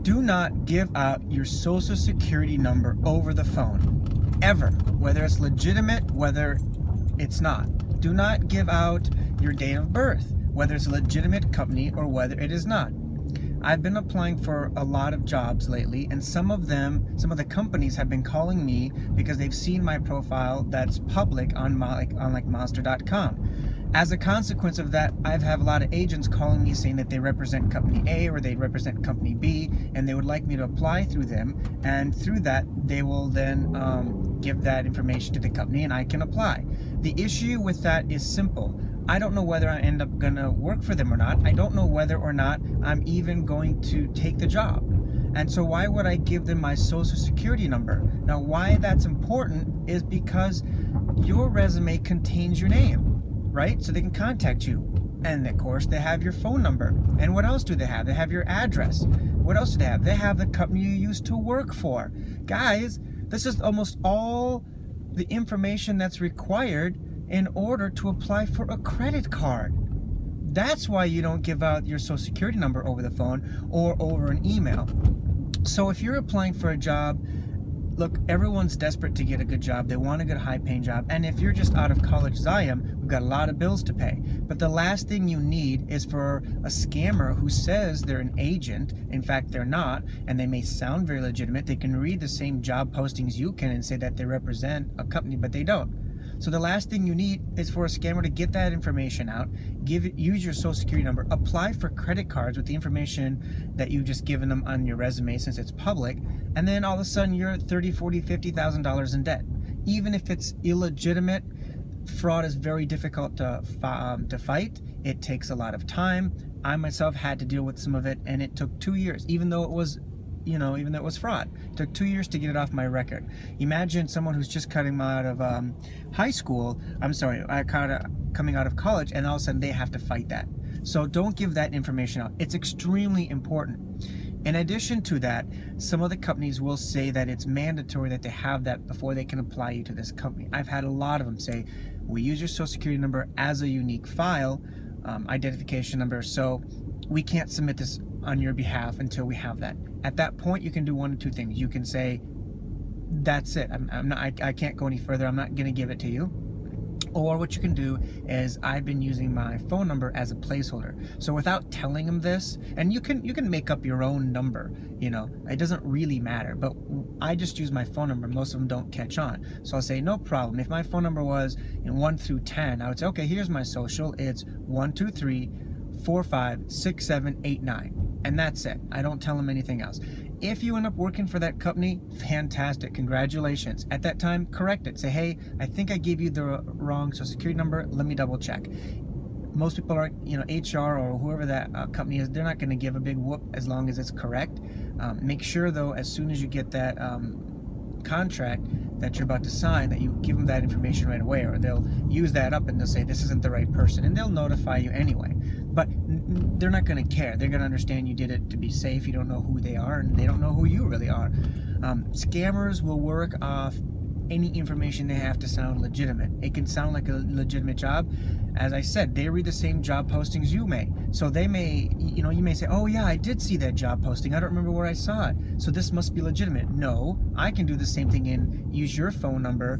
Do not give out your social security number over the phone, ever, whether it's legitimate, whether it's not. Do not give out your date of birth, whether it's a legitimate company or whether it is not. I've been applying for a lot of jobs lately, and some of the companies have been calling me because they've seen my profile that's public on Monster.com. As a consequence of that, I've had a lot of agents calling me saying that they represent company A or they represent company B, and they would like me to apply through them, and through that, they will then give that information to the company and I can apply. The issue with that is simple. I don't know whether I end up gonna work for them or not. I don't know whether or not I'm even going to take the job. And so why would I give them my social security number? Now, why that's important is because your resume contains your name, right? So they can contact you. And of course, they have your phone number. And what else do they have? They have your address. What else do they have? They have the company you used to work for. Guys, this is almost all the information that's required in order to apply for a credit card. That's why you don't give out your social security number over the phone or over an email. So if you're applying for a job, look, everyone's desperate to get a good job. They want a good high-paying job. And if you're just out of college as I am, we've got a lot of bills to pay. But the last thing you need is for a scammer who says they're an agent. In fact, they're not, and they may sound very legitimate. They can read the same job postings you can and say that they represent a company, but they don't. So the last thing you need is for a scammer to get that information out, use your social security number, apply for credit cards with the information that you've just given them on your resume since it's public, and then all of a sudden you're $30,000, $40,000, $50,000 in debt. Even if it's illegitimate, fraud is very difficult to fight. It takes a lot of time. I myself had to deal with some of it, and it took 2 years, even though it was fraud. It took 2 years to get it off my record. Imagine someone who's just coming out of coming out of college, and all of a sudden they have to fight that. So don't give that information out. It's extremely important. In addition to that, some of the companies will say that it's mandatory that they have that before they can apply you to this company. I've had a lot of them say, we use your social security number as a unique file, identification number, so we can't submit this on your behalf until we have that. At that point, you can do one of two things. You can say, that's it. I can't go any further. I'm not going to give it to you. Or what you can do is, I've been using my phone number as a placeholder. So without telling them this, and you can make up your own number, it doesn't really matter, but I just use my phone number. Most of them don't catch on. So I'll say, no problem. If my phone number was 1 through 10, I would say, okay, here's my social. It's 1, 2, 3, 4, 5, 6, 7, 8, 9. And that's it. I don't tell them anything else. If you end up working for that company, fantastic, congratulations. At that time, correct it. Say, hey, I think I gave you the wrong social security number. Let me double check. Most people are, HR or whoever that company is, they're not going to give a big whoop as long as it's correct. Make sure, though, as soon as you get that contract that you're about to sign, that you give them that information right away, or they'll use that up and they'll say this isn't the right person, and they'll notify you anyway. But they're not going to care. They're going to understand you did it to be safe. You don't know who they are, and they don't know who you really are. Scammers will work off any information they have to sound legitimate. It can sound like a legitimate job. As I said, they read the same job postings you may. So they may, you may say, oh yeah, I did see that job posting. I don't remember where I saw it. So this must be legitimate. No, I can do the same thing and use your phone number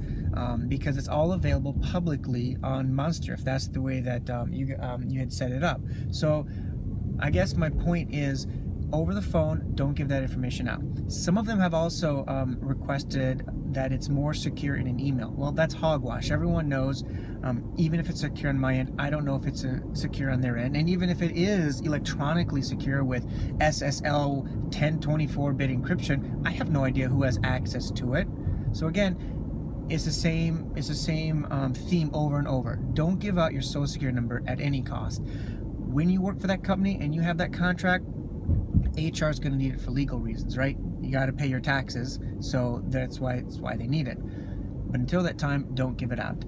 because it's all available publicly on Monster, if that's the way that you had set it up. So I guess my point is, over the phone, don't give that information out. Some of them have also requested that it's more secure in an email. Well, that's hogwash. Everyone knows, even if it's secure on my end, I don't know if it's secure on their end. And even if it is electronically secure with SSL 1024-bit encryption, I have no idea who has access to it. So again, it's the same theme over and over. Don't give out your social security number at any cost. When you work for that company and you have that contract, HR is going to need it for legal reasons, right? You got to pay your taxes, so that's why they need it. But until that time, don't give it out.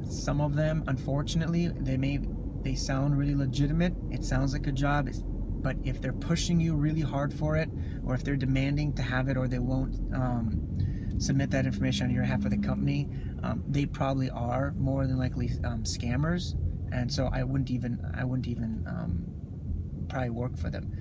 Some of them, unfortunately, they sound really legitimate. It sounds like a job, but if they're pushing you really hard for it, or if they're demanding to have it, or they won't submit that information on your behalf for the company, they probably are more than likely scammers, and so I wouldn't even probably work for them.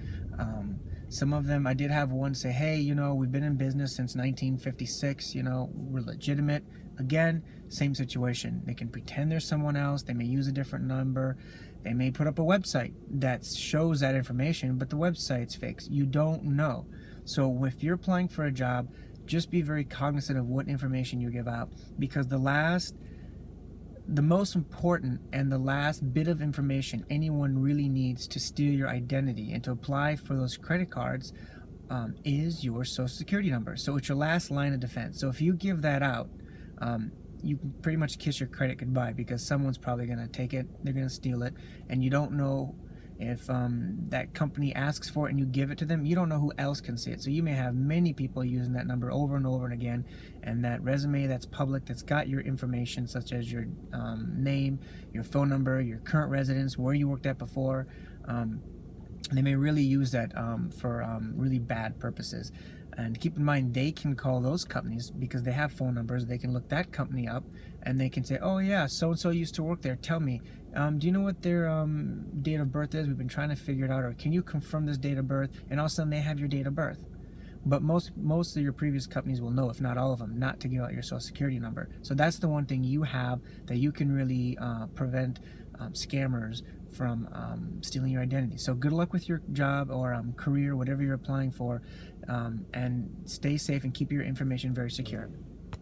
Some of them, I did have one say, hey, we've been in business since 1956, we're legitimate. Again, same situation. They can pretend they're someone else. They may use a different number. They may put up a website that shows that information, but the website's fake. You don't know. So if you're applying for a job, just be very cognizant of what information you give out, because the most important and the last bit of information anyone really needs to steal your identity and to apply for those credit cards is your social security number. So it's your last line of defense. So if you give that out, you can pretty much kiss your credit goodbye, because someone's probably going to take it, they're going to steal it, and you don't know if that company asks for it and you give it to them, you don't know who else can see it. So you may have many people using that number over and over and again, and that resume that's public, that's got your information such as your name, your phone number, your current residence, where you worked at before, they may really use that for really bad purposes. And keep in mind, they can call those companies because they have phone numbers. They can look that company up and they can say, oh yeah, so-and-so used to work there. Tell me, do you know what their date of birth is? We've been trying to figure it out. Or can you confirm this date of birth? And all of a sudden they have your date of birth. But most of your previous companies will know, if not all of them, not to give out your social security number. So that's the one thing you have that you can really prevent scammers from stealing your identity. So good luck with your job or career, whatever you're applying for, and stay safe and keep your information very secure.